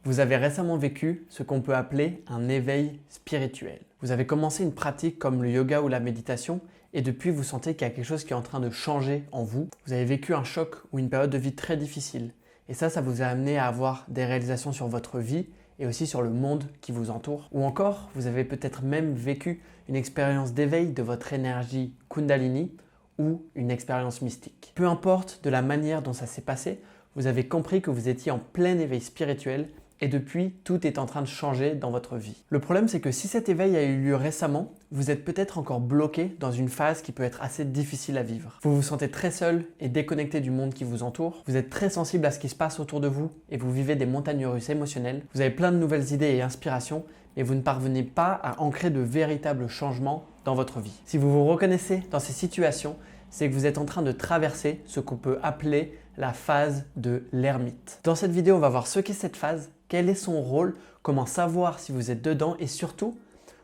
Vous avez récemment vécu ce qu'on peut appeler un éveil spirituel. Vous avez commencé une pratique comme le yoga ou la méditation et depuis vous sentez qu'il y a quelque chose qui est en train de changer en vous. Vous avez vécu un choc ou une période de vie très difficile et ça vous a amené à avoir des réalisations sur votre vie et aussi sur le monde qui vous entoure. Ou encore, vous avez peut-être même vécu une expérience d'éveil de votre énergie Kundalini ou une expérience mystique. Peu importe de la manière dont ça s'est passé, vous avez compris que vous étiez en plein éveil spirituel et depuis, tout est en train de changer dans votre vie. Le problème, c'est que si cet éveil a eu lieu récemment, vous êtes peut-être encore bloqué dans une phase qui peut être assez difficile à vivre. Vous vous sentez très seul et déconnecté du monde qui vous entoure. Vous êtes très sensible à ce qui se passe autour de vous et vous vivez des montagnes russes émotionnelles. Vous avez plein de nouvelles idées et inspirations, mais vous ne parvenez pas à ancrer de véritables changements dans votre vie. Si vous vous reconnaissez dans ces situations, c'est que vous êtes en train de traverser ce qu'on peut appeler la phase de l'ermite. Dans cette vidéo, on va voir ce qu'est cette phase, quel est son rôle, comment savoir si vous êtes dedans et surtout,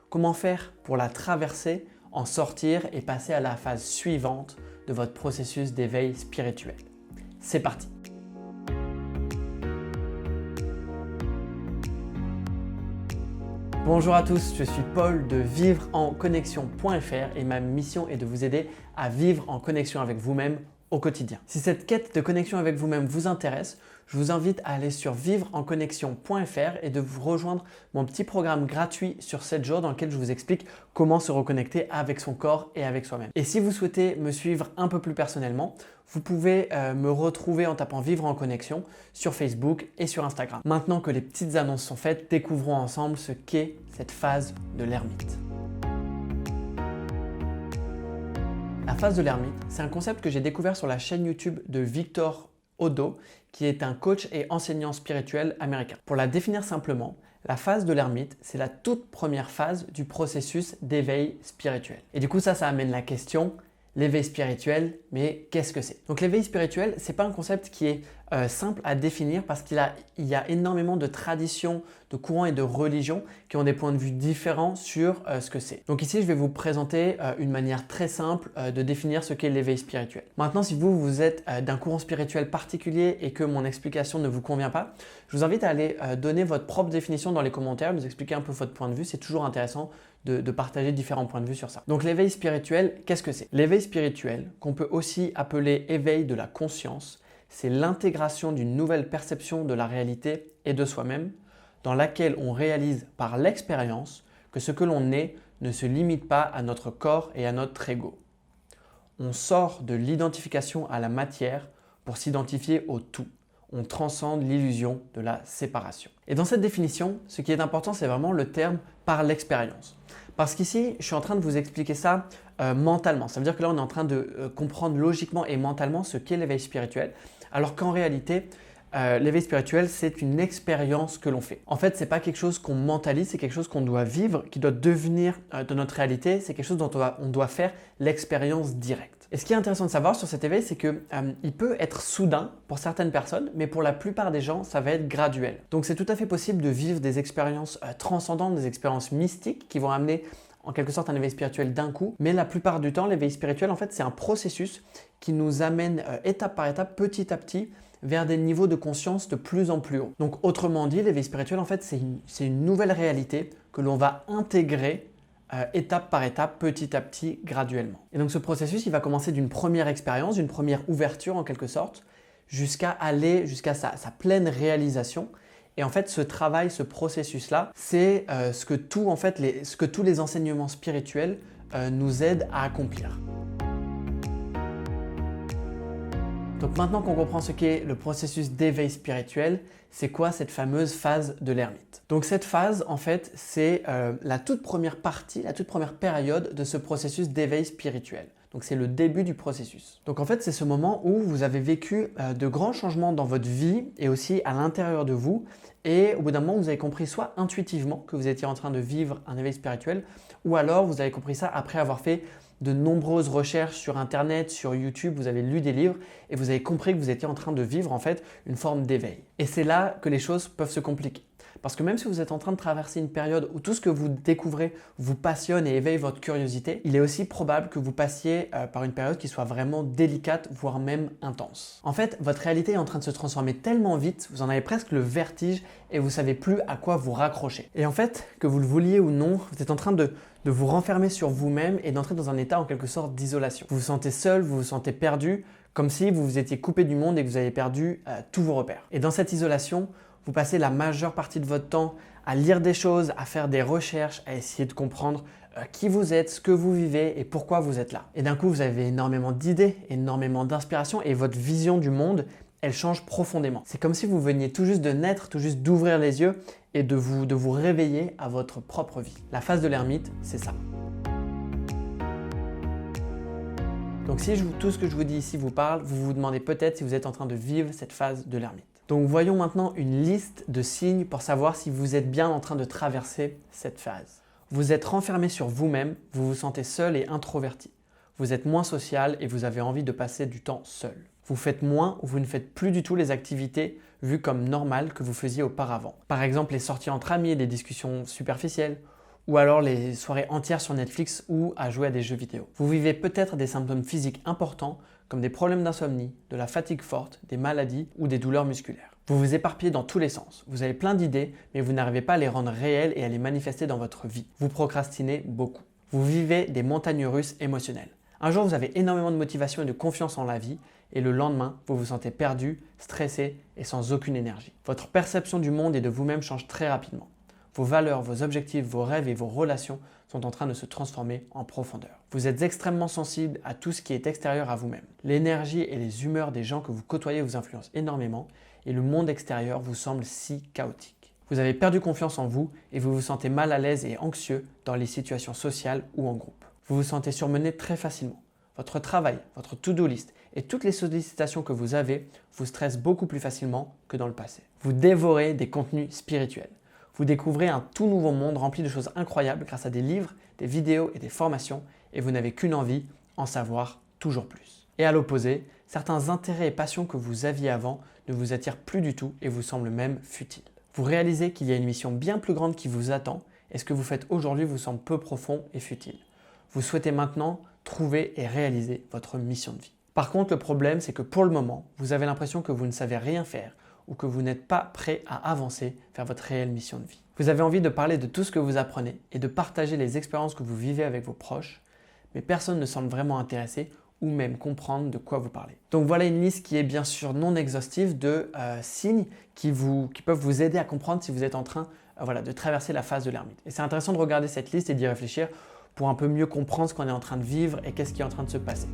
comment faire pour la traverser, en sortir et passer à la phase suivante de votre processus d'éveil spirituel. C'est parti! Bonjour à tous, je suis Paul de vivre-en-connexion.fr et ma mission est de vous aider à vivre en connexion avec vous-même au quotidien. Si cette quête de connexion avec vous-même vous intéresse, je vous invite à aller sur vivre-en-connexion.fr et de vous rejoindre mon petit programme gratuit sur 7 jours dans lequel je vous explique comment se reconnecter avec son corps et avec soi-même. Et si vous souhaitez me suivre un peu plus personnellement, vous pouvez me retrouver en tapant Vivre en Connexion sur Facebook et sur Instagram. Maintenant que les petites annonces sont faites, découvrons ensemble ce qu'est cette phase de l'ermite. La phase de l'ermite, c'est un concept que j'ai découvert sur la chaîne YouTube de Victor Odo, qui est un coach et enseignant spirituel américain. Pour la définir simplement, la phase de l'ermite, c'est la toute première phase du processus d'éveil spirituel. Et du coup, ça amène la question, l'éveil spirituel, mais qu'est-ce que c'est? Donc l'éveil spirituel, ce n'est pas un concept qui est simple à définir parce qu'il y a énormément de traditions, de courants et de religions qui ont des points de vue différents sur ce que c'est. Donc ici, je vais vous présenter une manière très simple de définir ce qu'est l'éveil spirituel. Maintenant, si vous êtes d'un courant spirituel particulier et que mon explication ne vous convient pas, je vous invite à aller donner votre propre définition dans les commentaires, nous expliquer un peu votre point de vue. C'est toujours intéressant de partager différents points de vue sur ça. Donc l'éveil spirituel, qu'est-ce que c'est? L'éveil spirituel, qu'on peut aussi appeler éveil de la conscience, c'est l'intégration d'une nouvelle perception de la réalité et de soi-même dans laquelle on réalise par l'expérience que ce que l'on est ne se limite pas à notre corps et à notre ego. On sort de l'identification à la matière pour s'identifier au tout. On transcende l'illusion de la séparation. Et dans cette définition, ce qui est important, c'est vraiment le terme par l'expérience. Parce qu'ici, je suis en train de vous expliquer ça mentalement. Ça veut dire que là, on est en train de comprendre logiquement et mentalement ce qu'est l'éveil spirituel, alors qu'en réalité, l'éveil spirituel, c'est une expérience que l'on fait. En fait, ce n'est pas quelque chose qu'on mentalise, c'est quelque chose qu'on doit vivre, qui doit devenir de notre réalité. C'est quelque chose dont on doit faire l'expérience directe. Et ce qui est intéressant de savoir sur cet éveil, c'est qu'il peut être soudain pour certaines personnes, mais pour la plupart des gens, ça va être graduel. Donc c'est tout à fait possible de vivre des expériences transcendantes, des expériences mystiques qui vont amener en quelque sorte un éveil spirituel d'un coup. Mais la plupart du temps, l'éveil spirituel, en fait, c'est un processus qui nous amène étape par étape, petit à petit, vers des niveaux de conscience de plus en plus haut. Donc autrement dit, l'éveil spirituel, en fait, c'est une nouvelle réalité que l'on va intégrer étape par étape, petit à petit, graduellement. Et donc ce processus, il va commencer d'une première expérience, d'une première ouverture en quelque sorte, jusqu'à aller jusqu'à sa pleine réalisation. Et en fait, ce travail, ce processus-là, c'est ce que tous les enseignements spirituels nous aident à accomplir. Donc maintenant qu'on comprend ce qu'est le processus d'éveil spirituel, c'est quoi cette fameuse phase de l'ermite? Donc cette phase, en fait, c'est la toute première partie, la toute première période de ce processus d'éveil spirituel. Donc c'est le début du processus. Donc en fait, c'est ce moment où vous avez vécu de grands changements dans votre vie et aussi à l'intérieur de vous. Et au bout d'un moment, vous avez compris soit intuitivement que vous étiez en train de vivre un éveil spirituel, ou alors vous avez compris ça après avoir fait de nombreuses recherches sur Internet, sur YouTube, vous avez lu des livres et vous avez compris que vous étiez en train de vivre en fait une forme d'éveil. Et c'est là que les choses peuvent se compliquer. Parce que même si vous êtes en train de traverser une période où tout ce que vous découvrez vous passionne et éveille votre curiosité, il est aussi probable que vous passiez par une période qui soit vraiment délicate, voire même intense. En fait, votre réalité est en train de se transformer tellement vite, vous en avez presque le vertige et vous savez plus à quoi vous raccrocher. Et en fait, que vous le vouliez ou non, vous êtes en train de vous renfermer sur vous-même et d'entrer dans un état en quelque sorte d'isolation. Vous vous sentez seul, vous vous sentez perdu, comme si vous vous étiez coupé du monde et que vous avez perdu tous vos repères. Et dans cette isolation, vous passez la majeure partie de votre temps à lire des choses, à faire des recherches, à essayer de comprendre qui vous êtes, ce que vous vivez et pourquoi vous êtes là. Et d'un coup, vous avez énormément d'idées, énormément d'inspiration et votre vision du monde, elle change profondément. C'est comme si vous veniez tout juste de naître, tout juste d'ouvrir les yeux et de vous réveiller à votre propre vie. La phase de l'ermite, c'est ça. Donc si tout ce que je vous dis ici vous parle, vous vous demandez peut-être si vous êtes en train de vivre cette phase de l'ermite. Donc voyons maintenant une liste de signes pour savoir si vous êtes bien en train de traverser cette phase. Vous êtes renfermé sur vous-même, vous vous sentez seul et introverti. Vous êtes moins social et vous avez envie de passer du temps seul. Vous faites moins ou vous ne faites plus du tout les activités vues comme normales que vous faisiez auparavant. Par exemple les sorties entre amis, les discussions superficielles, ou alors les soirées entières sur Netflix ou à jouer à des jeux vidéo. Vous vivez peut-être des symptômes physiques importants comme des problèmes d'insomnie, de la fatigue forte, des maladies ou des douleurs musculaires. Vous vous éparpillez dans tous les sens. Vous avez plein d'idées, mais vous n'arrivez pas à les rendre réelles et à les manifester dans votre vie. Vous procrastinez beaucoup. Vous vivez des montagnes russes émotionnelles. Un jour, vous avez énormément de motivation et de confiance en la vie, et le lendemain, vous vous sentez perdu, stressé et sans aucune énergie. Votre perception du monde et de vous-même change très rapidement. Vos valeurs, vos objectifs, vos rêves et vos relations sont en train de se transformer en profondeur. Vous êtes extrêmement sensible à tout ce qui est extérieur à vous-même. L'énergie et les humeurs des gens que vous côtoyez vous influencent énormément et le monde extérieur vous semble si chaotique. Vous avez perdu confiance en vous et vous vous sentez mal à l'aise et anxieux dans les situations sociales ou en groupe. Vous vous sentez surmené très facilement. Votre travail, votre to-do list et toutes les sollicitations que vous avez vous stressent beaucoup plus facilement que dans le passé. Vous dévorez des contenus spirituels. Vous découvrez un tout nouveau monde rempli de choses incroyables grâce à des livres, des vidéos et des formations et vous n'avez qu'une envie, en savoir toujours plus. Et à l'opposé, certains intérêts et passions que vous aviez avant ne vous attirent plus du tout et vous semblent même futiles. Vous réalisez qu'il y a une mission bien plus grande qui vous attend et ce que vous faites aujourd'hui vous semble peu profond et futile. Vous souhaitez maintenant trouver et réaliser votre mission de vie. Par contre, le problème, c'est que pour le moment, vous avez l'impression que vous ne savez rien faire ou que vous n'êtes pas prêt à avancer vers votre réelle mission de vie. Vous avez envie de parler de tout ce que vous apprenez et de partager les expériences que vous vivez avec vos proches, mais personne ne semble vraiment intéressé ou même comprendre de quoi vous parlez. Donc voilà une liste qui est bien sûr non exhaustive de signes qui peuvent vous aider à comprendre si vous êtes en train de traverser la phase de l'ermite. Et c'est intéressant de regarder cette liste et d'y réfléchir pour un peu mieux comprendre ce qu'on est en train de vivre et qu'est-ce qui est en train de se passer.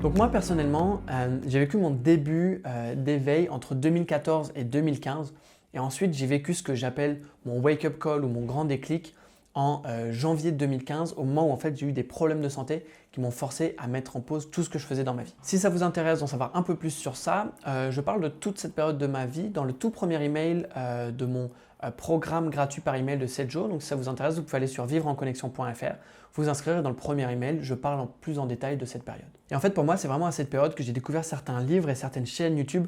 Donc moi personnellement, j'ai vécu mon début d'éveil entre 2014 et 2015 et ensuite j'ai vécu ce que j'appelle mon wake-up call ou mon grand déclic en janvier 2015 au moment où en fait j'ai eu des problèmes de santé qui m'ont forcé à mettre en pause tout ce que je faisais dans ma vie. Si ça vous intéresse d'en savoir un peu plus sur ça, je parle de toute cette période de ma vie dans le tout premier email de mon programme gratuit par email de 7 jours. Donc si ça vous intéresse, vous pouvez aller sur vivreenconnexion.fr, vous inscrire dans le premier email, je parle plus en détail de cette période. Et en fait pour moi c'est vraiment à cette période que j'ai découvert certains livres et certaines chaînes YouTube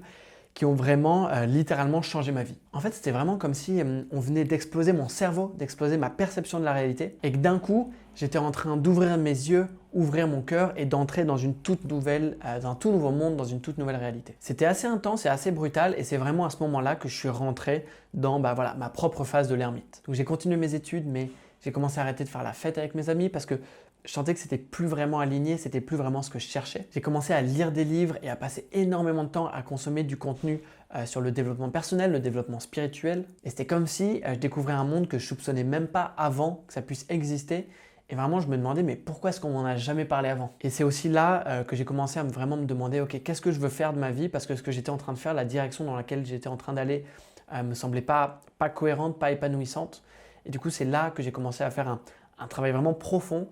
qui ont vraiment littéralement changé ma vie. En fait c'était vraiment comme si on venait d'exploser mon cerveau, d'exploser ma perception de la réalité et que d'un coup j'étais en train d'ouvrir mes yeux, ouvrir mon cœur et d'entrer dans un tout nouveau monde, dans une toute nouvelle réalité. C'était assez intense et assez brutal et c'est vraiment à ce moment-là que je suis rentré dans ma propre phase de l'ermite. Donc j'ai continué mes études mais j'ai commencé à arrêter de faire la fête avec mes amis parce que je sentais que c'était plus vraiment aligné, c'était plus vraiment ce que je cherchais. J'ai commencé à lire des livres et à passer énormément de temps à consommer du contenu sur le développement personnel, le développement spirituel. Et c'était comme si je découvrais un monde que je soupçonnais même pas avant que ça puisse exister. Et vraiment, je me demandais, mais pourquoi est-ce qu'on m'en a jamais parlé avant? Et c'est aussi là que j'ai commencé à vraiment me demander, ok, qu'est-ce que je veux faire de ma vie? Parce que ce que j'étais en train de faire, la direction dans laquelle j'étais en train d'aller me semblait pas cohérente, pas épanouissante. Et du coup, c'est là que j'ai commencé à faire un travail vraiment profond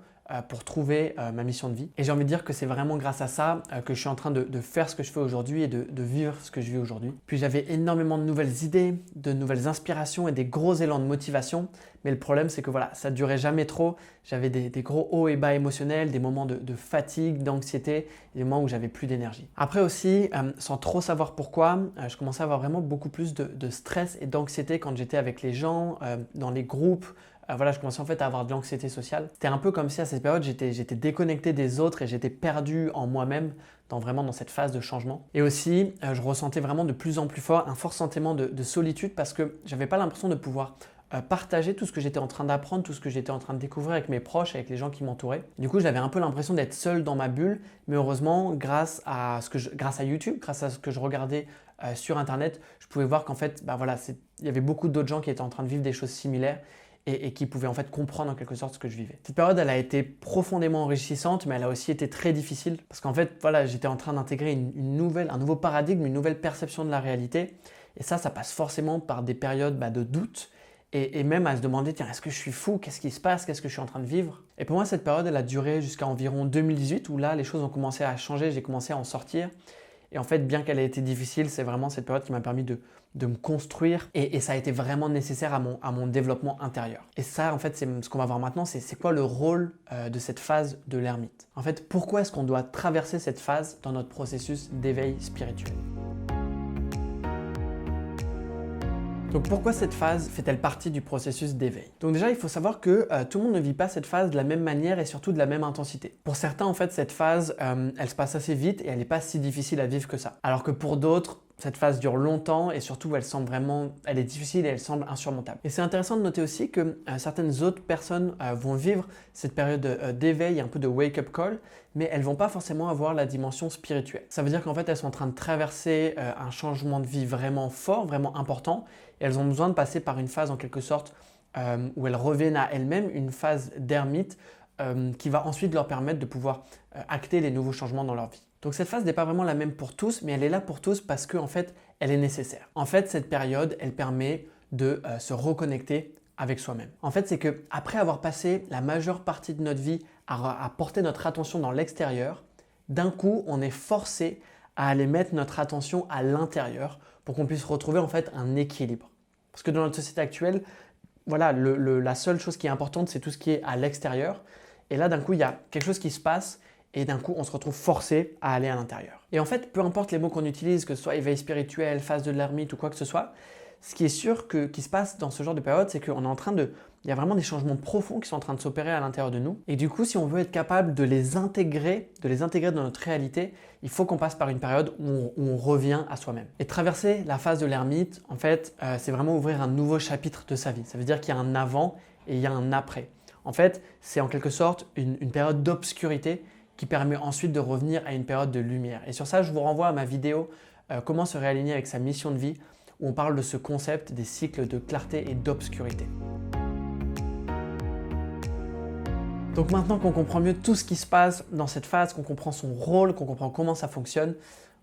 pour trouver ma mission de vie. Et j'ai envie de dire que c'est vraiment grâce à ça que je suis en train de faire ce que je fais aujourd'hui et de vivre ce que je vis aujourd'hui. Puis j'avais énormément de nouvelles idées, de nouvelles inspirations et des gros élans de motivation. Mais le problème, c'est que voilà, ça ne durait jamais trop. J'avais des gros hauts et bas émotionnels, des moments de fatigue, d'anxiété, et des moments où j'avais plus d'énergie. Après aussi, sans trop savoir pourquoi, je commençais à avoir vraiment beaucoup plus de stress et d'anxiété quand j'étais avec les gens, dans les groupes. Voilà, je commençais en fait à avoir de l'anxiété sociale. C'était un peu comme si à cette période, j'étais déconnecté des autres et j'étais perdu en moi-même dans cette phase de changement. Et aussi, je ressentais vraiment de plus en plus fort un fort sentiment de solitude parce que j'avais pas l'impression de pouvoir partager tout ce que j'étais en train d'apprendre, tout ce que j'étais en train de découvrir avec mes proches, avec les gens qui m'entouraient. Du coup, j'avais un peu l'impression d'être seul dans ma bulle, mais heureusement, grâce à YouTube, grâce à ce que je regardais sur Internet, je pouvais voir qu'en fait, il y avait beaucoup d'autres gens qui étaient en train de vivre des choses similaires et qui pouvaient en fait comprendre en quelque sorte ce que je vivais. Cette période, elle a été profondément enrichissante, mais elle a aussi été très difficile parce qu'en fait, voilà, j'étais en train d'intégrer un nouveau paradigme, une nouvelle perception de la réalité. Et ça passe forcément par des périodes de doute et même à se demander, tiens, est-ce que je suis fou? Qu'est-ce qui se passe? Qu'est-ce que je suis en train de vivre? Et pour moi, cette période, elle a duré jusqu'à environ 2018 où là, les choses ont commencé à changer, j'ai commencé à en sortir. Et en fait, bien qu'elle ait été difficile, c'est vraiment cette période qui m'a permis de me construire et ça a été vraiment nécessaire à mon développement intérieur. Et ça, en fait, c'est ce qu'on va voir maintenant, c'est quoi le rôle de cette phase de l'ermite. En fait, pourquoi est-ce qu'on doit traverser cette phase dans notre processus d'éveil spirituel? Donc pourquoi cette phase fait-elle partie du processus d'éveil? Donc déjà, il faut savoir que tout le monde ne vit pas cette phase de la même manière et surtout de la même intensité. Pour certains, en fait, cette phase, elle se passe assez vite et elle n'est pas si difficile à vivre que ça. Alors que pour d'autres, cette phase dure longtemps et surtout, elle est difficile et elle semble insurmontable. Et c'est intéressant de noter aussi que certaines autres personnes vont vivre cette période d'éveil, un peu de wake-up call, mais elles ne vont pas forcément avoir la dimension spirituelle. Ça veut dire qu'en fait, elles sont en train de traverser un changement de vie vraiment fort, vraiment important, et elles ont besoin de passer par une phase en quelque sorte où elles reviennent à elles-mêmes, une phase d'ermite qui va ensuite leur permettre de pouvoir acter les nouveaux changements dans leur vie. Donc cette phase n'est pas vraiment la même pour tous, mais elle est là pour tous parce qu'en fait, elle est nécessaire. En fait, cette période, elle permet de se reconnecter avec soi-même. En fait, c'est qu'après avoir passé la majeure partie de notre vie à porter notre attention dans l'extérieur, d'un coup, on est forcé à aller mettre notre attention à l'intérieur pour qu'on puisse retrouver en fait un équilibre. Parce que dans notre société actuelle, voilà, la seule chose qui est importante, c'est tout ce qui est à l'extérieur. Et là, d'un coup, il y a quelque chose qui se passe et d'un coup, on se retrouve forcé à aller à l'intérieur. Et en fait, peu importe les mots qu'on utilise, que ce soit éveil spirituel, phase de l'ermite ou quoi que ce soit, ce qui est sûr qui se passe dans ce genre de période, c'est qu'on est en train il y a vraiment des changements profonds qui sont en train de s'opérer à l'intérieur de nous. Et du coup, si on veut être capable de les intégrer dans notre réalité, il faut qu'on passe par une période où on revient à soi-même. Et traverser la phase de l'ermite, en fait, c'est vraiment ouvrir un nouveau chapitre de sa vie. Ça veut dire qu'il y a un avant et il y a un après. En fait, c'est en quelque sorte une période d'obscurité qui permet ensuite de revenir à une période de lumière. Et sur ça, je vous renvoie à ma vidéo Comment se réaligner avec sa mission de vie, où on parle de ce concept des cycles de clarté et d'obscurité. Donc maintenant qu'on comprend mieux tout ce qui se passe dans cette phase, qu'on comprend son rôle, qu'on comprend comment ça fonctionne,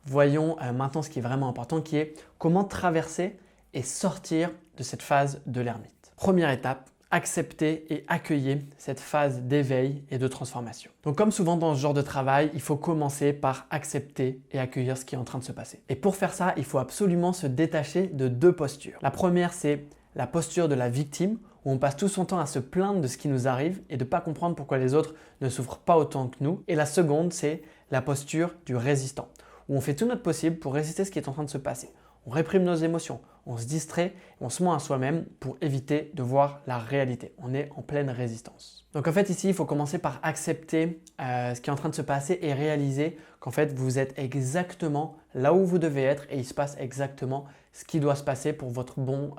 voyons maintenant ce qui est vraiment important, qui est comment traverser et sortir de cette phase de l'ermite. Première étape, accepter et accueillir cette phase d'éveil et de transformation. Donc comme souvent dans ce genre de travail, il faut commencer par accepter et accueillir ce qui est en train de se passer. Et pour faire ça, il faut absolument se détacher de deux postures. La première, c'est la posture de la victime, où on passe tout son temps à se plaindre de ce qui nous arrive et de ne pas comprendre pourquoi les autres ne souffrent pas autant que nous. Et la seconde, c'est la posture du résistant, où on fait tout notre possible pour résister à ce qui est en train de se passer. On réprime nos émotions, on se distrait, on se ment à soi-même pour éviter de voir la réalité. On est en pleine résistance. Donc en fait ici, il faut commencer par accepter ce qui est en train de se passer et réaliser qu'en fait vous êtes exactement là où vous devez être et il se passe exactement ce qui doit se passer pour votre bon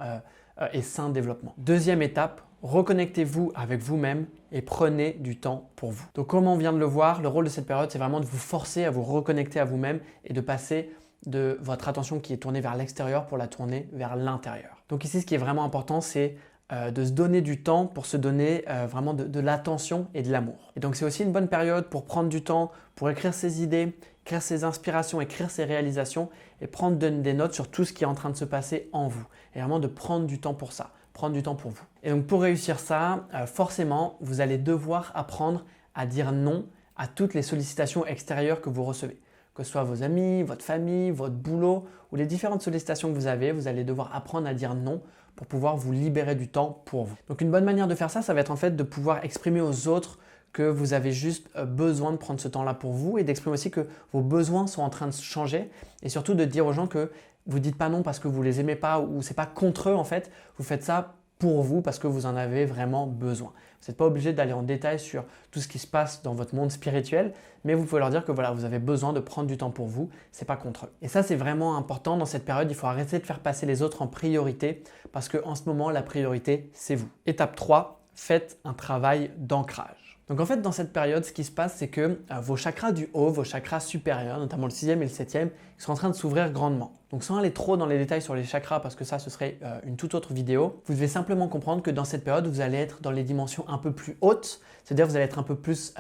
et sain développement. Deuxième étape, reconnectez-vous avec vous-même et prenez du temps pour vous. Donc comme on vient de le voir, le rôle de cette période, c'est vraiment de vous forcer à vous reconnecter à vous-même et de passer de votre attention qui est tournée vers l'extérieur pour la tourner vers l'intérieur. Donc ici, ce qui est vraiment important, c'est de se donner du temps pour se donner vraiment de l'attention et de l'amour. Et donc c'est aussi une bonne période pour prendre du temps, pour écrire ses idées, écrire ses inspirations, écrire ses réalisations et prendre des notes sur tout ce qui est en train de se passer en vous. Et vraiment de prendre du temps pour ça, prendre du temps pour vous. Et donc pour réussir ça, forcément, vous allez devoir apprendre à dire non à toutes les sollicitations extérieures que vous recevez. Que ce soit vos amis, votre famille, votre boulot ou les différentes sollicitations que vous avez, vous allez devoir apprendre à dire non pour pouvoir vous libérer du temps pour vous. Donc une bonne manière de faire ça, ça va être en fait de pouvoir exprimer aux autres que vous avez juste besoin de prendre ce temps-là pour vous et d'exprimer aussi que vos besoins sont en train de changer et surtout de dire aux gens que vous ne dites pas non parce que vous ne les aimez pas ou c'est pas contre eux en fait, vous faites ça pour vous parce que vous en avez vraiment besoin. Vous n'êtes pas obligé d'aller en détail sur tout ce qui se passe dans votre monde spirituel, mais vous pouvez leur dire que voilà, vous avez besoin de prendre du temps pour vous, c'est pas contre eux. Et ça, c'est vraiment important dans cette période, il faut arrêter de faire passer les autres en priorité parce qu'en ce moment, la priorité, c'est vous. Étape 3, faites un travail d'ancrage. Donc en fait, dans cette période, ce qui se passe, c'est que vos chakras du haut, vos chakras supérieurs, notamment le 6e et le 7e, ils sont en train de s'ouvrir grandement. Donc sans aller trop dans les détails sur les chakras, parce que ça, ce serait une toute autre vidéo, vous devez simplement comprendre que dans cette période, vous allez être dans les dimensions un peu plus hautes, c'est-à-dire vous allez être un peu plus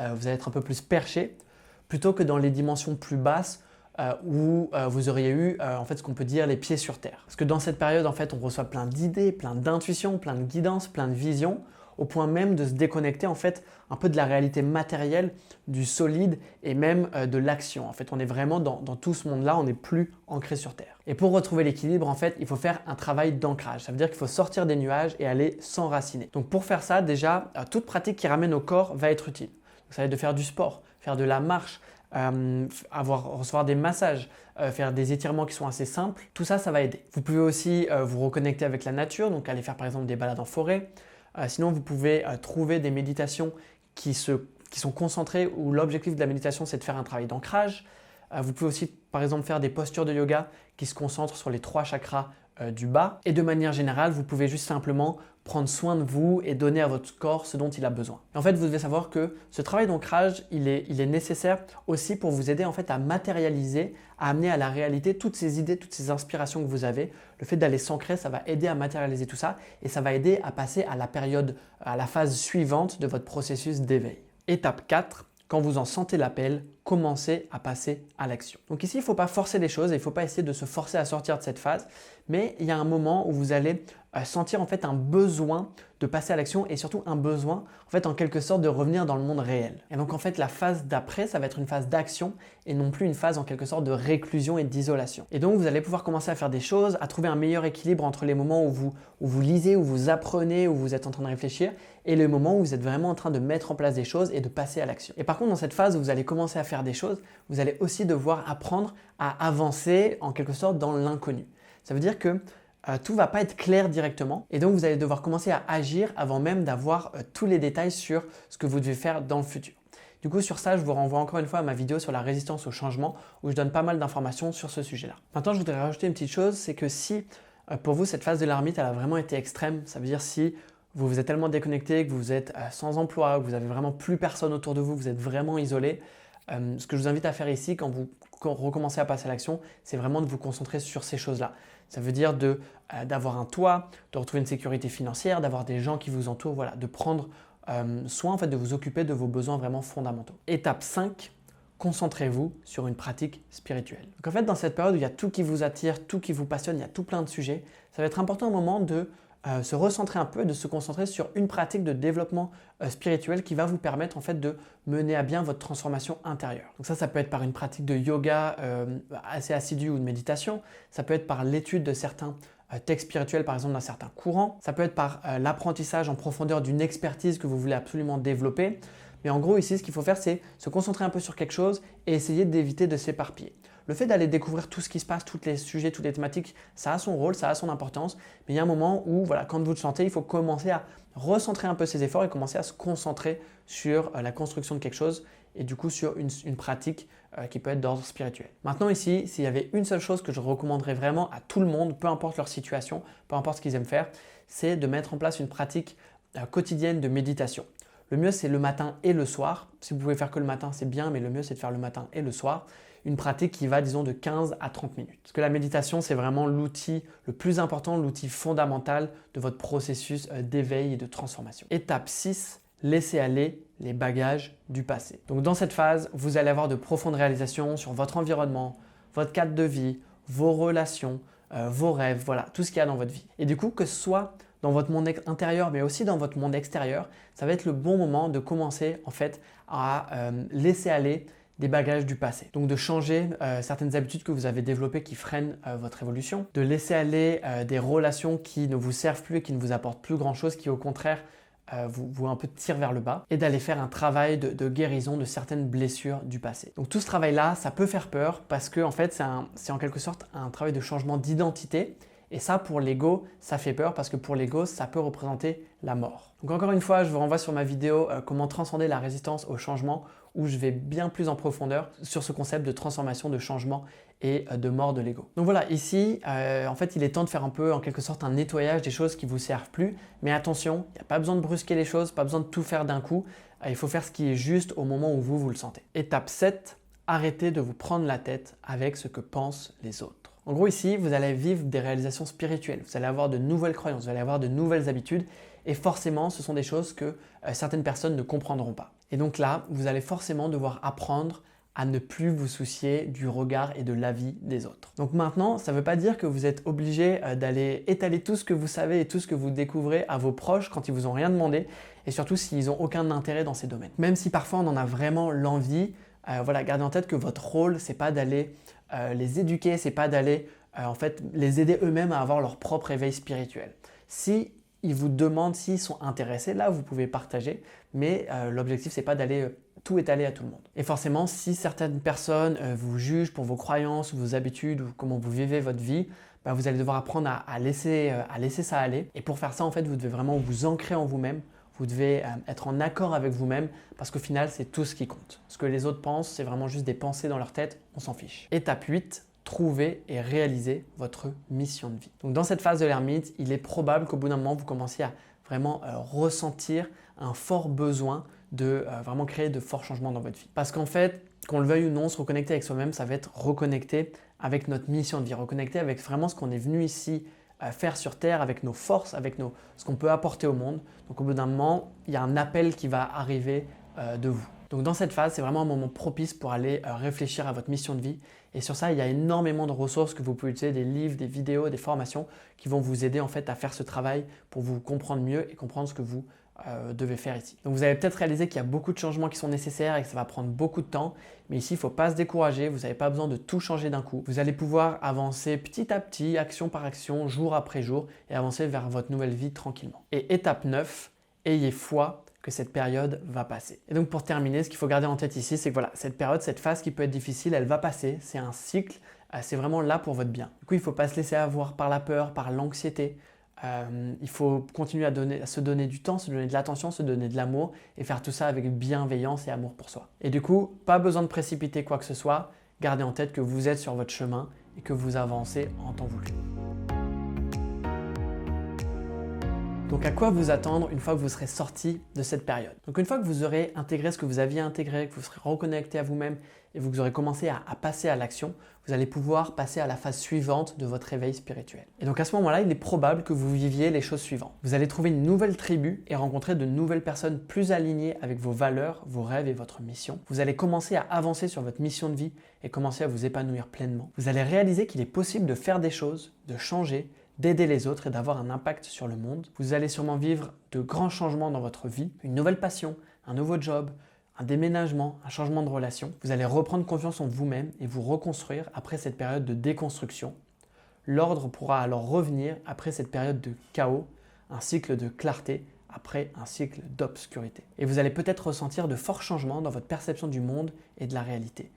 perché, plutôt que dans les dimensions plus basses, où vous auriez eu en fait ce qu'on peut dire les pieds sur terre. Parce que dans cette période, en fait, on reçoit plein d'idées, plein d'intuitions, plein de guidances, plein de visions, au point même de se déconnecter en fait un peu de la réalité matérielle, du solide et même de l'action. En fait, on est vraiment dans tout ce monde-là, on n'est plus ancré sur terre. Et pour retrouver l'équilibre, en fait, il faut faire un travail d'ancrage. Ça veut dire qu'il faut sortir des nuages et aller s'enraciner. Donc pour faire ça, déjà, toute pratique qui ramène au corps va être utile. Donc, ça va être de faire du sport, faire de la marche, recevoir des massages, faire des étirements qui sont assez simples. Tout ça, ça va aider. Vous pouvez aussi vous reconnecter avec la nature, donc aller faire par exemple des balades en forêt. Sinon, vous pouvez trouver des méditations qui sont concentrées où l'objectif de la méditation, c'est de faire un travail d'ancrage. Vous pouvez aussi, par exemple, faire des postures de yoga qui se concentrent sur les 3 chakras du bas. Et de manière générale, vous pouvez juste simplement prendre soin de vous et donner à votre corps ce dont il a besoin. Et en fait, vous devez savoir que ce travail d'ancrage, il est nécessaire aussi pour vous aider en fait à matérialiser, à amener à la réalité toutes ces idées, toutes ces inspirations que vous avez. Le fait d'aller s'ancrer, ça va aider à matérialiser tout ça et ça va aider à passer à la phase suivante de votre processus d'éveil. Étape 4, quand vous en sentez l'appel, commencez à passer à l'action. Donc ici, il ne faut pas forcer les choses et il ne faut pas essayer de se forcer à sortir de cette phase, mais il y a un moment où vous allez sentir en fait un besoin de passer à l'action et surtout un besoin en fait en quelque sorte de revenir dans le monde réel. Et donc en fait la phase d'après, ça va être une phase d'action et non plus une phase en quelque sorte de réclusion et d'isolation. Et donc vous allez pouvoir commencer à faire des choses, à trouver un meilleur équilibre entre les moments où vous lisez, où vous apprenez, où vous êtes en train de réfléchir et les moments où vous êtes vraiment en train de mettre en place des choses et de passer à l'action. Et par contre dans cette phase où vous allez commencer à faire des choses, vous allez aussi devoir apprendre à avancer en quelque sorte dans l'inconnu. Ça veut dire que tout ne va pas être clair directement et donc vous allez devoir commencer à agir avant même d'avoir tous les détails sur ce que vous devez faire dans le futur. Du coup, sur ça, je vous renvoie encore une fois à ma vidéo sur la résistance au changement où je donne pas mal d'informations sur ce sujet-là. Maintenant, je voudrais rajouter une petite chose, c'est que si pour vous cette phase de l'ermite elle a vraiment été extrême, ça veut dire si vous vous êtes tellement déconnecté, que vous êtes sans emploi, que vous n'avez vraiment plus personne autour de vous, vous êtes vraiment isolé, ce que je vous invite à faire ici quand vous recommencez à passer à l'action, c'est vraiment de vous concentrer sur ces choses-là. Ça veut dire d'avoir un toit, de retrouver une sécurité financière, d'avoir des gens qui vous entourent, voilà, de prendre soin, en fait, de vous occuper de vos besoins vraiment fondamentaux. Étape 5, concentrez-vous sur une pratique spirituelle. Donc en fait, dans cette période où il y a tout qui vous attire, tout qui vous passionne, il y a tout plein de sujets, ça va être important au moment de se recentrer un peu et de se concentrer sur une pratique de développement spirituel qui va vous permettre en fait de mener à bien votre transformation intérieure. Donc ça peut être par une pratique de yoga assez assidue ou de méditation, ça peut être par l'étude de certains textes spirituels, par exemple d'un certain courant, ça peut être par l'apprentissage en profondeur d'une expertise que vous voulez absolument développer. Mais en gros ici, ce qu'il faut faire, c'est se concentrer un peu sur quelque chose et essayer d'éviter de s'éparpiller. Le fait d'aller découvrir tout ce qui se passe, tous les sujets, toutes les thématiques, ça a son rôle, ça a son importance. Mais il y a un moment où, voilà, quand vous le sentez, il faut commencer à recentrer un peu ses efforts et commencer à se concentrer sur la construction de quelque chose et du coup sur une pratique qui peut être d'ordre spirituel. Maintenant ici, s'il y avait une seule chose que je recommanderais vraiment à tout le monde, peu importe leur situation, peu importe ce qu'ils aiment faire, c'est de mettre en place une pratique quotidienne de méditation. Le mieux, c'est le matin et le soir. Si vous pouvez faire que le matin, c'est bien, mais le mieux, c'est de faire le matin et le soir. Une pratique qui va, disons, de 15 à 30 minutes. Parce que la méditation, c'est vraiment l'outil le plus important, l'outil fondamental de votre processus d'éveil et de transformation. Étape 6, laissez aller les bagages du passé. Donc dans cette phase, vous allez avoir de profondes réalisations sur votre environnement, votre cadre de vie, vos relations, vos rêves, voilà, tout ce qu'il y a dans votre vie. Et du coup, que ce soit dans votre monde intérieur mais aussi dans votre monde extérieur, ça va être le bon moment de commencer en fait à laisser aller des bagages du passé. Donc de changer certaines habitudes que vous avez développées qui freinent votre évolution, de laisser aller des relations qui ne vous servent plus et qui ne vous apportent plus grand-chose, qui au contraire vous un peu tirent vers le bas, et d'aller faire un travail de guérison de certaines blessures du passé. Donc tout ce travail-là, ça peut faire peur parce que en fait, c'est en quelque sorte un travail de changement d'identité. Et ça, pour l'ego, ça fait peur parce que pour l'ego, ça peut représenter la mort. Donc encore une fois, je vous renvoie sur ma vidéo comment transcender la résistance au changement, où je vais bien plus en profondeur sur ce concept de transformation, de changement et de mort de l'ego. Donc voilà, ici, en fait, il est temps de faire un peu, en quelque sorte, un nettoyage des choses qui ne vous servent plus. Mais attention, il n'y a pas besoin de brusquer les choses, pas besoin de tout faire d'un coup. Il faut faire ce qui est juste au moment où vous le sentez. Étape 7, arrêtez de vous prendre la tête avec ce que pensent les autres. En gros, ici, vous allez vivre des réalisations spirituelles, vous allez avoir de nouvelles croyances, vous allez avoir de nouvelles habitudes et forcément, ce sont des choses que certaines personnes ne comprendront pas. Et donc là, vous allez forcément devoir apprendre à ne plus vous soucier du regard et de l'avis des autres. Donc maintenant, ça ne veut pas dire que vous êtes obligé d'aller étaler tout ce que vous savez et tout ce que vous découvrez à vos proches quand ils vous ont rien demandé et surtout s'ils n'ont aucun intérêt dans ces domaines. Même si parfois on en a vraiment l'envie, voilà, gardez en tête que votre rôle, c'est pas d'aller les éduquer, c'est pas d'aller en fait les aider eux-mêmes à avoir leur propre éveil spirituel. Si ils vous demandent s'ils sont intéressés, là vous pouvez partager, mais l'objectif c'est pas d'aller tout étaler à tout le monde. Et forcément, si certaines personnes vous jugent pour vos croyances, ou vos habitudes ou comment vous vivez votre vie, vous allez devoir apprendre à laisser ça aller. Et pour faire ça, en fait, vous devez vraiment vous ancrer en vous-même. Vous devez être en accord avec vous-même parce qu'au final, c'est tout ce qui compte. Ce que les autres pensent, c'est vraiment juste des pensées dans leur tête, on s'en fiche. Étape 8, trouver et réaliser votre mission de vie. Donc dans cette phase de l'ermite, il est probable qu'au bout d'un moment, vous commenciez à vraiment ressentir un fort besoin de vraiment créer de forts changements dans votre vie. Parce qu'en fait, qu'on le veuille ou non, se reconnecter avec soi-même, ça va être reconnecter avec notre mission de vie, reconnecter avec vraiment ce qu'on est venu ici faire sur Terre, avec nos forces, avec ce qu'on peut apporter au monde. Donc au bout d'un moment, il y a un appel qui va arriver de vous. Donc dans cette phase, c'est vraiment un moment propice pour aller réfléchir à votre mission de vie. Et sur ça, il y a énormément de ressources que vous pouvez utiliser, des livres, des vidéos, des formations qui vont vous aider en fait à faire ce travail pour vous comprendre mieux et comprendre ce que vous devez faire ici. Donc vous allez peut-être réaliser qu'il y a beaucoup de changements qui sont nécessaires et que ça va prendre beaucoup de temps. Mais ici, il ne faut pas se décourager, vous n'avez pas besoin de tout changer d'un coup. Vous allez pouvoir avancer petit à petit, action par action, jour après jour et avancer vers votre nouvelle vie tranquillement. Et étape 9, ayez foi que cette période va passer. Et donc pour terminer, ce qu'il faut garder en tête ici, c'est que voilà, cette période, cette phase qui peut être difficile, elle va passer. C'est un cycle, c'est vraiment là pour votre bien. Du coup, il ne faut pas se laisser avoir par la peur, par l'anxiété. Il faut continuer à se donner du temps, se donner de l'attention, se donner de l'amour et faire tout ça avec bienveillance et amour pour soi. Et du coup, pas besoin de précipiter quoi que ce soit. Gardez en tête que vous êtes sur votre chemin et que vous avancez en temps voulu. Donc à quoi vous attendre une fois que vous serez sorti de cette période? Donc une fois que vous aurez intégré ce que vous aviez intégré, que vous serez reconnecté à vous-même et que vous aurez commencé à passer à l'action, vous allez pouvoir passer à la phase suivante de votre éveil spirituel. Et donc à ce moment-là, il est probable que vous viviez les choses suivantes. Vous allez trouver une nouvelle tribu et rencontrer de nouvelles personnes plus alignées avec vos valeurs, vos rêves et votre mission. Vous allez commencer à avancer sur votre mission de vie et commencer à vous épanouir pleinement. Vous allez réaliser qu'il est possible de faire des choses, de changer, d'aider les autres et d'avoir un impact sur le monde. Vous allez sûrement vivre de grands changements dans votre vie, une nouvelle passion, un nouveau job, un déménagement, un changement de relation. Vous allez reprendre confiance en vous-même et vous reconstruire après cette période de déconstruction. L'ordre pourra alors revenir après cette période de chaos, un cycle de clarté après un cycle d'obscurité. Et vous allez peut-être ressentir de forts changements dans votre perception du monde et de la réalité.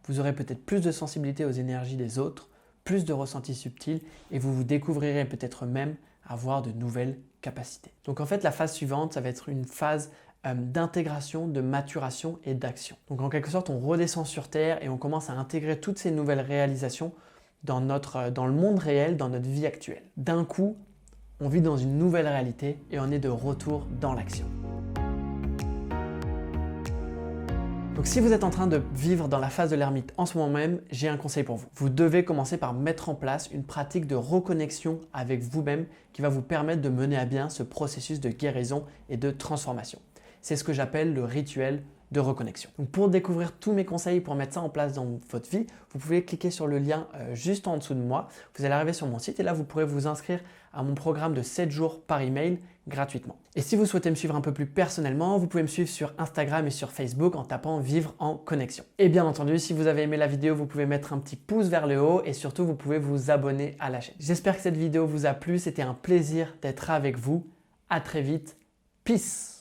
Vous aurez peut-être plus de sensibilité aux énergies des autres, plus de ressentis subtils et vous vous découvrirez peut-être même avoir de nouvelles capacités. Donc en fait, la phase suivante, ça va être une phase d'intégration, de maturation et d'action. Donc en quelque sorte, on redescend sur Terre et on commence à intégrer toutes ces nouvelles réalisations dans le monde réel, dans notre vie actuelle. D'un coup, on vit dans une nouvelle réalité et on est de retour dans l'action. Donc si vous êtes en train de vivre dans la phase de l'ermite en ce moment même, j'ai un conseil pour vous. Vous devez commencer par mettre en place une pratique de reconnexion avec vous-même qui va vous permettre de mener à bien ce processus de guérison et de transformation. C'est ce que j'appelle le rituel de reconnexion. Donc pour découvrir tous mes conseils pour mettre ça en place dans votre vie, vous pouvez cliquer sur le lien juste en dessous de moi. Vous allez arriver sur mon site et là vous pourrez vous inscrire à mon programme de 7 jours par email gratuitement. Et si vous souhaitez me suivre un peu plus personnellement, vous pouvez me suivre sur Instagram et sur Facebook en tapant Vivre en connexion. Et bien entendu, si vous avez aimé la vidéo, vous pouvez mettre un petit pouce vers le haut et surtout vous pouvez vous abonner à la chaîne. J'espère que cette vidéo vous a plu, c'était un plaisir d'être avec vous. À très vite. Peace!